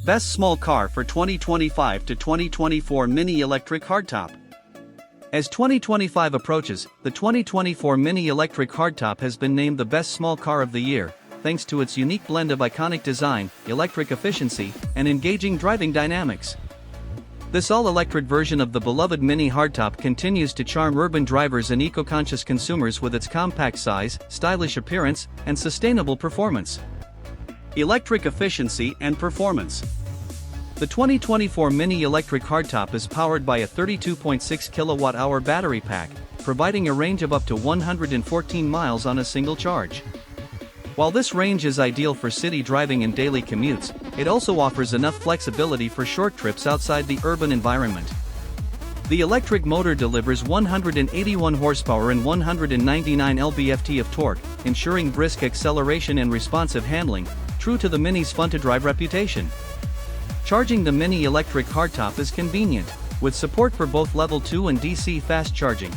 Best small car for 2025 to 2024 MINI Electric Hardtop. As 2025 approaches, the 2024 MINI Electric Hardtop has been named the best small car of the year, thanks to its unique blend of iconic design, electric efficiency, and engaging driving dynamics. This all-electric version of the beloved MINI Hardtop continues to charm urban drivers and eco-conscious consumers with its compact size, stylish appearance, and sustainable performance. Electric efficiency and performance. The 2024 MINI Electric Hardtop is powered by a 32.6 kWh battery pack, providing a range of up to 114 miles on a single charge. While this range is ideal for city driving and daily commutes, it also offers enough flexibility for short trips outside the urban environment. The electric motor delivers 181 horsepower and 199 lb-ft of torque, ensuring brisk acceleration and responsive handling, true to the Mini's fun-to-drive reputation. Charging the MINI Electric Hardtop is convenient, with support for both Level 2 and DC fast charging.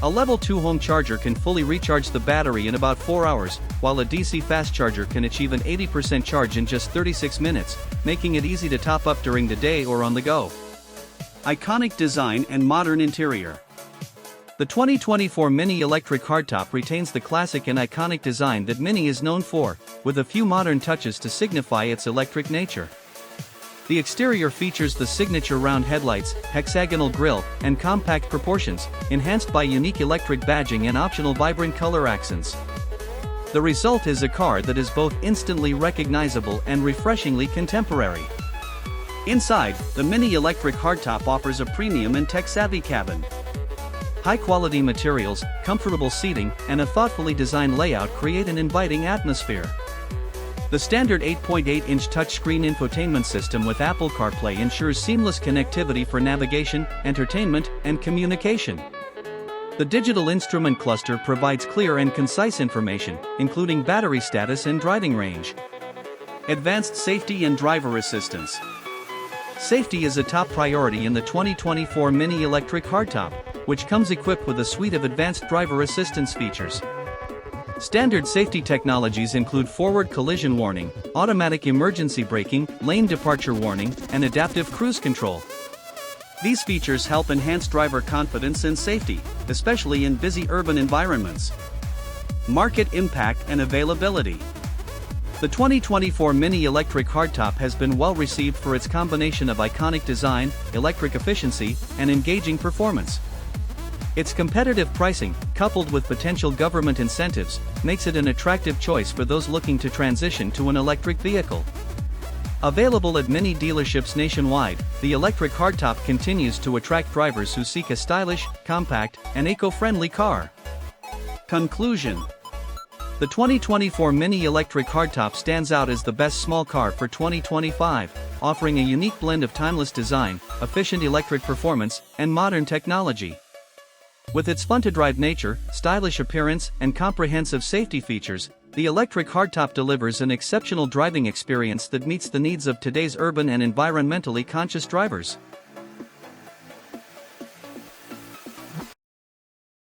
A Level 2 home charger can fully recharge the battery in about 4 hours, while a DC fast charger can achieve an 80% charge in just 36 minutes, making it easy to top up during the day or on the go. Iconic design and modern interior. The 2024 MINI Electric Hardtop retains the classic and iconic design that MINI is known for, with a few modern touches to signify its electric nature. The exterior features the signature round headlights, hexagonal grille, and compact proportions, enhanced by unique electric badging and optional vibrant color accents. The result is a car that is both instantly recognizable and refreshingly contemporary. Inside, the MINI Electric Hardtop offers a premium and tech-savvy cabin. High-quality materials, comfortable seating, and a thoughtfully designed layout create an inviting atmosphere. The standard 8.8-inch touchscreen infotainment system with Apple CarPlay ensures seamless connectivity for navigation, entertainment, and communication. The digital instrument cluster provides clear and concise information, including battery status and driving range. Advanced safety and driver assistance. Safety is a top priority in the 2024 MINI Electric Hardtop, which comes equipped with a suite of advanced driver assistance features. Standard safety technologies include forward collision warning, automatic emergency braking, lane departure warning, and adaptive cruise control. These features help enhance driver confidence and safety, especially in busy urban environments. Market impact and availability. The 2024 MINI Electric Hardtop has been well received for its combination of iconic design, electric efficiency, and engaging performance. Its competitive pricing, coupled with potential government incentives, makes it an attractive choice for those looking to transition to an electric vehicle. Available at MINI dealerships nationwide, the electric Hardtop continues to attract drivers who seek a stylish, compact, and eco-friendly car. Conclusion. The 2024 MINI Electric Hardtop stands out as the best small car for 2025, offering a unique blend of timeless design, efficient electric performance, and modern technology. With its fun-to-drive nature, stylish appearance, and comprehensive safety features, the electric Hardtop delivers an exceptional driving experience that meets the needs of today's urban and environmentally conscious drivers.